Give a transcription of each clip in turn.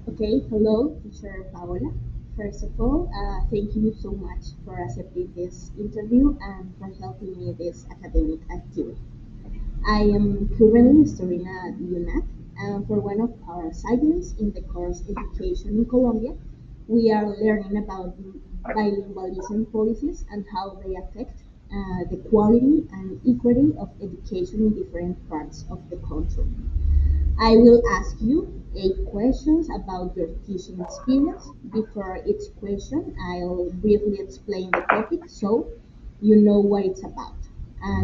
Okay, hello, teacher Paola. First of all, thank you so much for accepting this interview and for helping me this academic activity. I am currently studying at UNAC, and for one of our assignments in the course Education in Colombia, we are learning about bilingualism policies and how they affect the quality and equity of education in different parts of the country. I will ask you 8 questions about your teaching experience. Before each question, I'll briefly explain the topic so you know what it's about.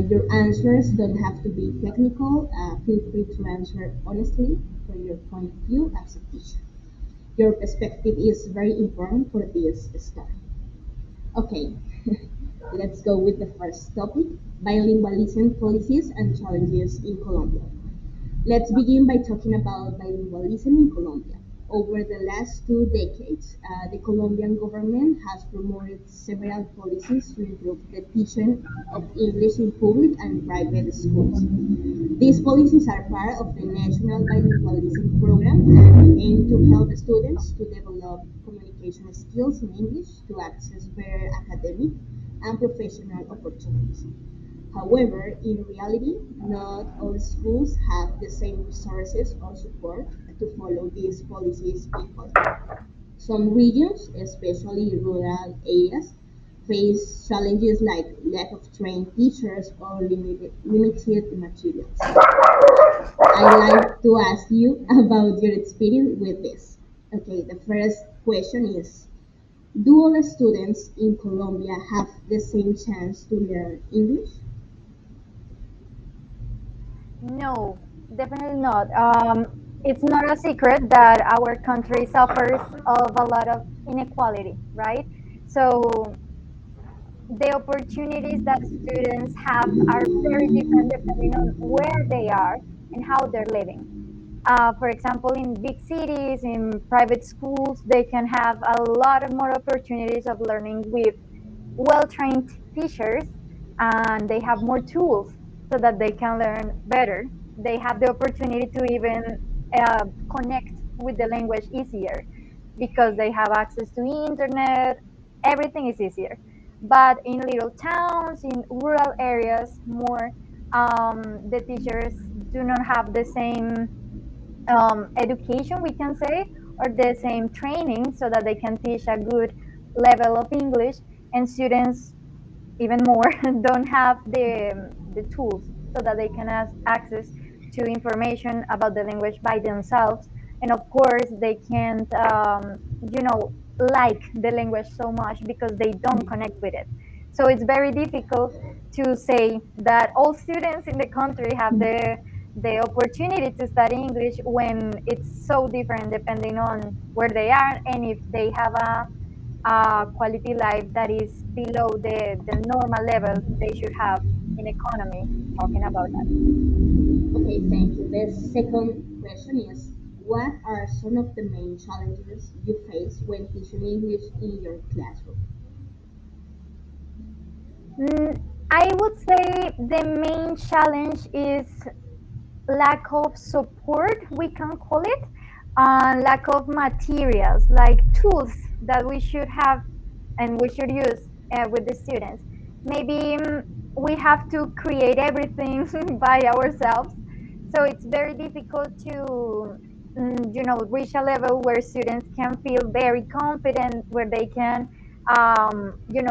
Your answers don't have to be technical. Feel free to answer honestly from your point of view as a teacher. Your perspective is very important for this study. Okay, let's go with the first topic bilingualism policies and challenges in Colombia. Let's begin by talking about bilingualism in Colombia. Over the last 2 decades, the Colombian government has promoted several policies to improve the teaching of English in public and private schools. These policies are part of the National Bilingualism Program and aim to help students to develop communication skills in English to access better academic and professional opportunities. However, in reality, not all schools have the same resources or support to follow these policies equally. Some regions, especially rural areas, face challenges like lack of trained teachers or limited materials. I'd like to ask you about your experience with this. Okay, the first question is, do all students in Colombia have the same chance to learn English? No, definitely not. It's not a secret that our country suffers of a lot of inequality, right? So the opportunities that students have are very different depending on where they are and how they're living. For example, in big cities, in private schools, they can have a lot of more opportunities of learning with well-trained teachers, and they have more tools so that they can learn better. They have the opportunity to even connect with the language easier because they have access to internet. Everything is easier. But in little towns, in rural areas, more the teachers do not have the same education, we can say, or the same training so that they can teach a good level of English, and students even more don't have the tools so that they can access to information about the language by themselves, and of course they can't you know like the language so much because they don't connect with it. So it's very difficult to say that all students in the country have the opportunity to study English when it's so different depending on where they are and if they have a quality life that is below the normal level they should have in economy, talking about that. Okay, thank you. The second question is, what are some of the main challenges you face when teaching English in your classroom? I would say the main challenge is lack of support, we can call it, lack of materials like tools that we should have and we should use with the students. Maybe we have to create everything by ourselves, so it's very difficult to reach a level where students can feel very confident, where they can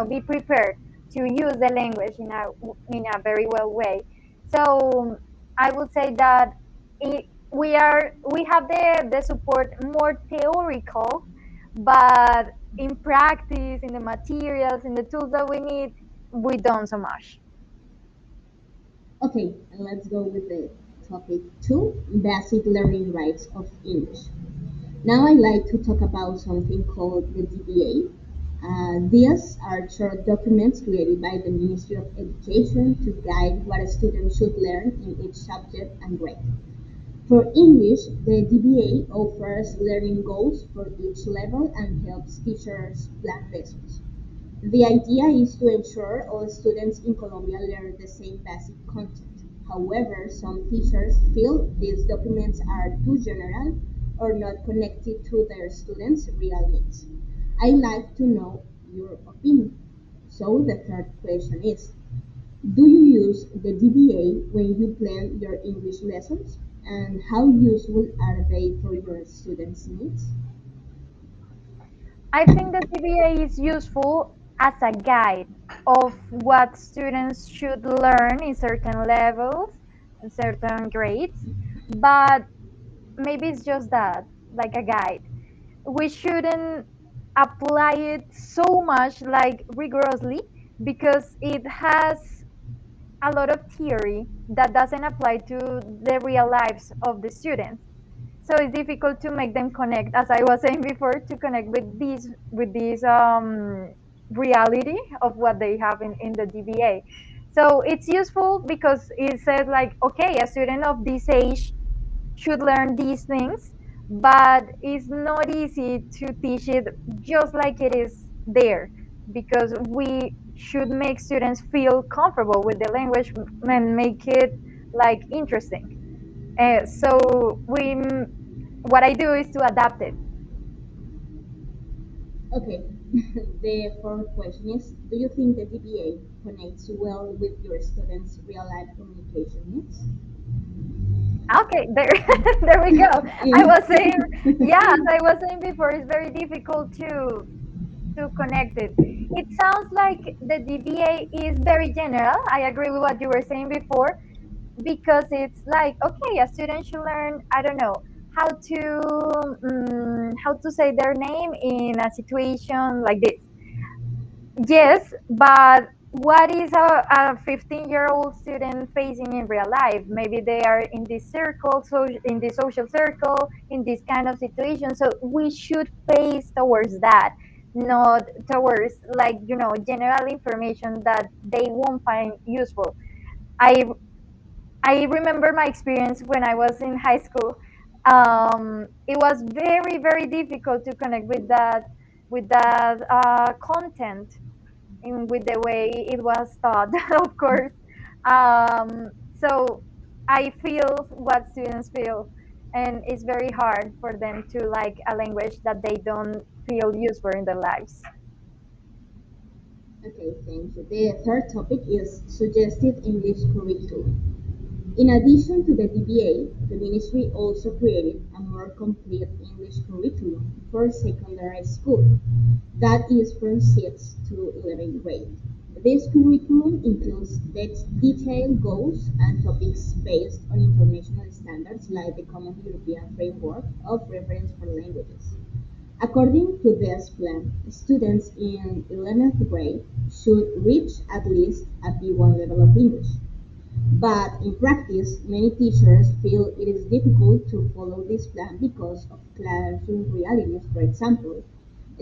be prepared to use the language in a very well way. So I would say that we have the support more theoretical, but in practice, in the materials, in the tools that we need, we don't so much. Okay, and let's go with the topic 2, basic learning rights of English. Now I'd like to talk about something called the DBA. These are short documents created by the Ministry of Education to guide what a student should learn in each subject and grade. For English, the DBA offers learning goals for each level and helps teachers plan lessons. The idea is to ensure all students in Colombia learn the same basic content. However, some teachers feel these documents are too general or not connected to their students' real needs. I like to know your opinion. So the third question is, do you use the DBA when you plan your English lessons? And how useful are they for your students' needs? I think the CBA is useful as a guide of what students should learn in certain levels and certain grades, but maybe it's just that, like a guide. We shouldn't apply it so much, like rigorously, because it has a lot of theory that doesn't apply to the real lives of the students. So it's difficult to make them connect, as I was saying before, to connect with this reality of what they have in the DBA. So it's useful because it says like, okay, a student of this age should learn these things, but it's not easy to teach it just like it is there, because we should make students feel comfortable with the language and make it like interesting. So what I do is to adapt it. Okay, the fourth question is, do you think the DBA connects well with your students' real life communication needs? Okay, there, there we go. I In- was saying, yeah, as I was saying before, it's very difficult to connect it. It sounds like the DBA is very general. I agree with what you were saying before, because it's like, okay, a student should learn, I don't know, how to say their name in a situation like this. Yes, but what is a 15-year-old student facing in real life? Maybe they are in this circle, so in this social circle, in this kind of situation. So we should face towards that, not towards, like, general information that they won't find useful. I I remember my experience when I was in high school. It was very, very difficult to connect with that content in with the way it was taught, of course. So I feel what students feel, and it's very hard for them to like a language that they don't feel useful in their lives. okay, thank you. The third topic is suggested English curriculum. In addition to the DBA, the ministry also created a more complete English curriculum for secondary school, that is from 6th to 11th grade. This curriculum includes detailed goals and topics based on international standards like the Common European Framework of Reference for Languages. According to this plan, students in 11th grade should reach at least a B1 level of English. But in practice, many teachers feel it is difficult to follow this plan because of classroom realities, for example,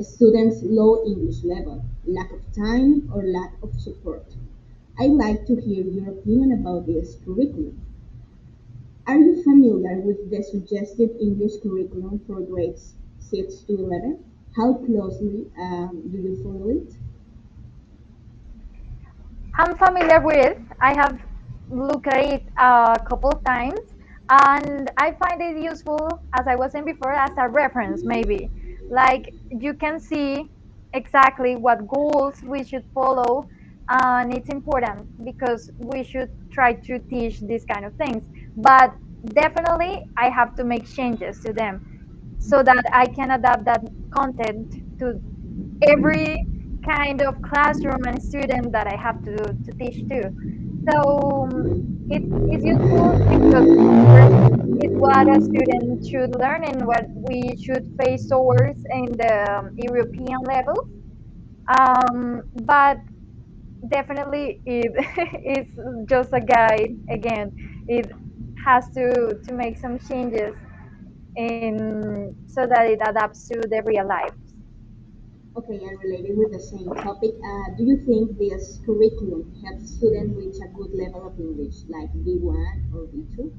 students' low English level, lack of time, or lack of support. I'd like to hear your opinion about this curriculum. Are you familiar with the suggested English curriculum for grades 6 to 11? How closely do you follow it? I'm familiar with. I have looked at it a couple of times, and I find it useful, as I was saying before, as a reference. Maybe, like, you can see exactly what goals we should follow, and it's important because we should try to teach these kind of things. But definitely, I have to make changes to them so that I can adapt that content to every kind of classroom and student that I have to teach to. So it is useful because, of course, it's what a student should learn and what we should face towards in the European level. But definitely, it is just a guide. Again, it has to make some changes in so that it adapts to the real life. Okay, and related with the same topic, do you think this curriculum helps students reach a good level of English, like B1 or B2?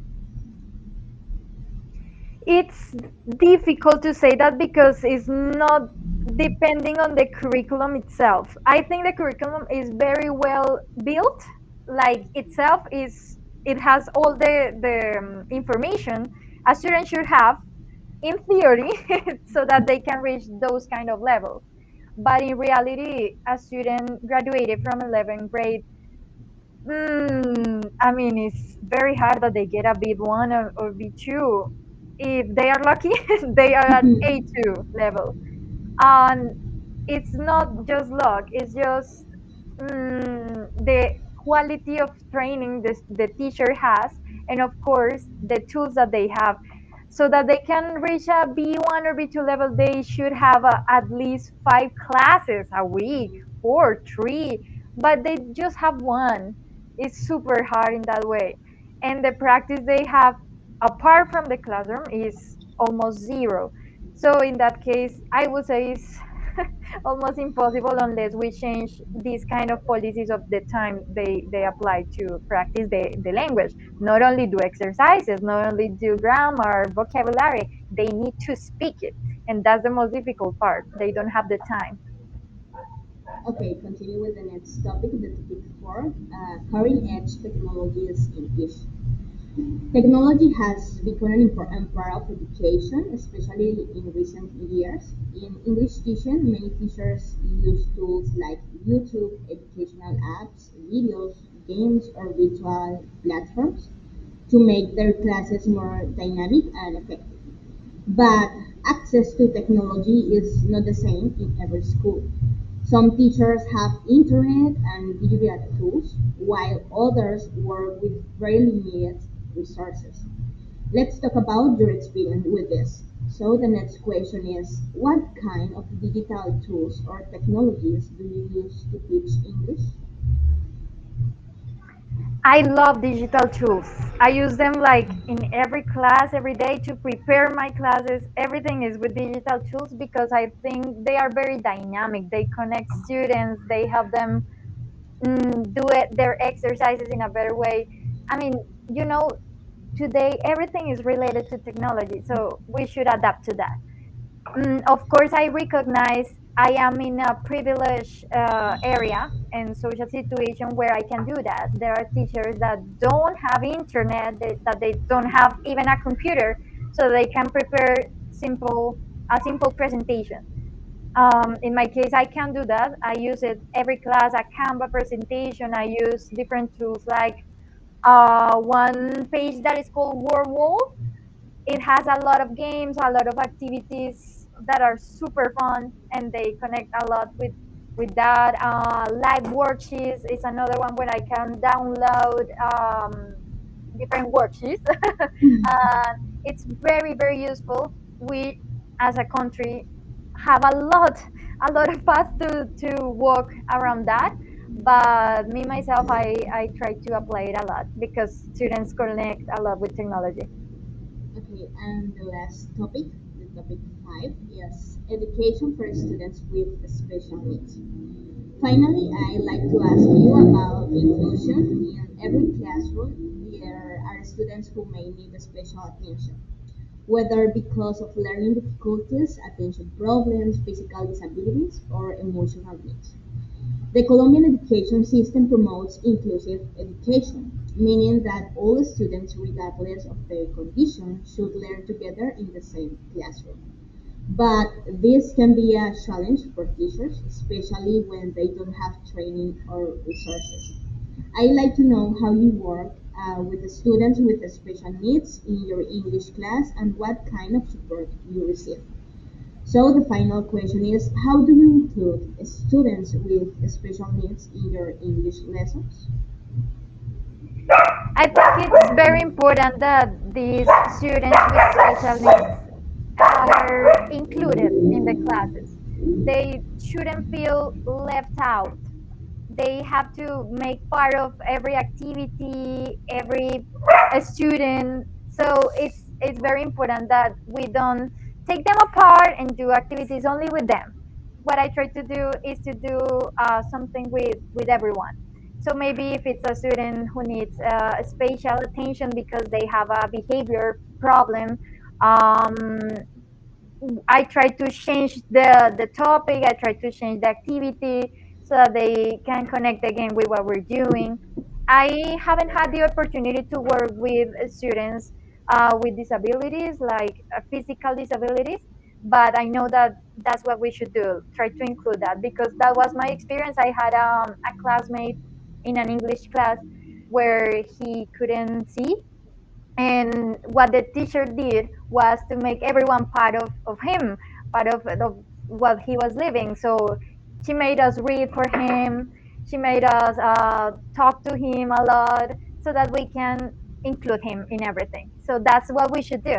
It's difficult to say that because it's not depending on the curriculum itself. I think the curriculum is very well built, like itself is, it has all the information a student should have, in theory so that they can reach those kind of levels. But in reality, a student graduated from 11th grade, I mean, it's very hard that they get a B1 or B2. If they are lucky, they are at Mhm. A2 level. And it's not just luck, it's just the quality of training the teacher has, and of course the tools that they have. So that they can reach a B1 or B2 level, they should have at least 5 classes a week, 4, 3, but they just have one. It's super hard in that way. And the practice they have apart from the classroom is almost zero. So in that case, I would say it's almost impossible unless we change these kind of policies of the time they apply to practice the language. Not only do exercises, not only do grammar, vocabulary, they need to speak it. And that's the most difficult part. They don't have the time. Okay, continue with the next topic, the topic four, cutting edge technologies in English. Technology has become an important part of education, especially in recent years. In English teaching, many teachers use tools like YouTube, educational apps, videos, games, or virtual platforms to make their classes more dynamic and effective. But access to technology is not the same in every school. Some teachers have internet and digital tools, while others work with very limited resources. Let's talk about your experience with this. So the next question is, what kind of digital tools or technologies do you use to teach English? I love digital tools. I use them like in every class, every day to prepare my classes. Everything is with digital tools because I think they are very dynamic. They connect students, they help them do it, their exercises in a better way. I mean, you know, today everything is related to technology, so we should adapt to that. Of course, I recognize I am in a privileged area and social situation where I can do that. There are teachers that don't have internet, that they don't have even a computer, so they can prepare a simple presentation. In my case, I can do that. I use it every class, a Canva presentation. I use different tools like one page that is called Word Wall. It has a lot of games, a lot of activities that are super fun, and they connect a lot with that. Live worksheets is another one where I can download different worksheets. It's very very useful. We as a country have a lot of paths to walk around that, but me myself I try to apply it a lot because students connect a lot with technology. Okay, and the last topic, the topic five, is education for students with special needs. Finally, I'd like to ask you about inclusion. In every classroom, there are students who may need special attention, whether because of learning difficulties, attention problems, physical disabilities, or emotional needs. The Colombian education system promotes inclusive education, meaning that all students, regardless of their condition, should learn together in the same classroom. But this can be a challenge for teachers, especially when they don't have training or resources. I'd like to know how you work with the students with special needs in your English class and what kind of support you receive. So the final question is, how do you include students with special needs in your English lessons? I think it's very important that these students with special needs are included in the classes. They shouldn't feel left out. They have to make part of every activity, every student. So it's very important that we don't take them apart and do activities only with them. What I try to do is to do something with everyone. So maybe if it's a student who needs special attention because they have a behavior problem, um, I try to change the topic. I try to change the activity so that they can connect again with what we're doing. I haven't had the opportunity to work with students with disabilities, like physical disabilities. But I know that that's what we should do, try to include that, because that was my experience. I had a classmate in an English class where he couldn't see, and what the teacher did was to make everyone part of him, part of what he was living. So she made us read for him, she made us talk to him a lot, so that we can include him in everything. So that's what we should do.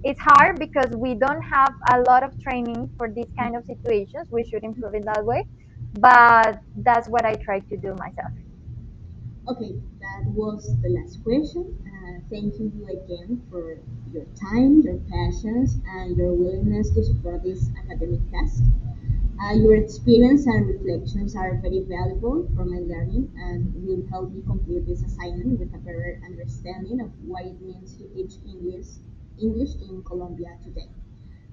It's hard because we don't have a lot of training for these kind of situations. We should improve it that way, but that's what I try to do myself. Okay, that was the last question. Thank you again for your time, your passions, and your willingness to support this academic task. Your experience and reflections are very valuable for my learning and will help me complete this assignment with a better understanding of what it means to teach English in Colombia today.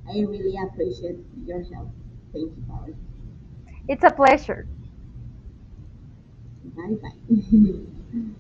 I really appreciate your help. Thank you, Paul. It's a pleasure. Bye bye.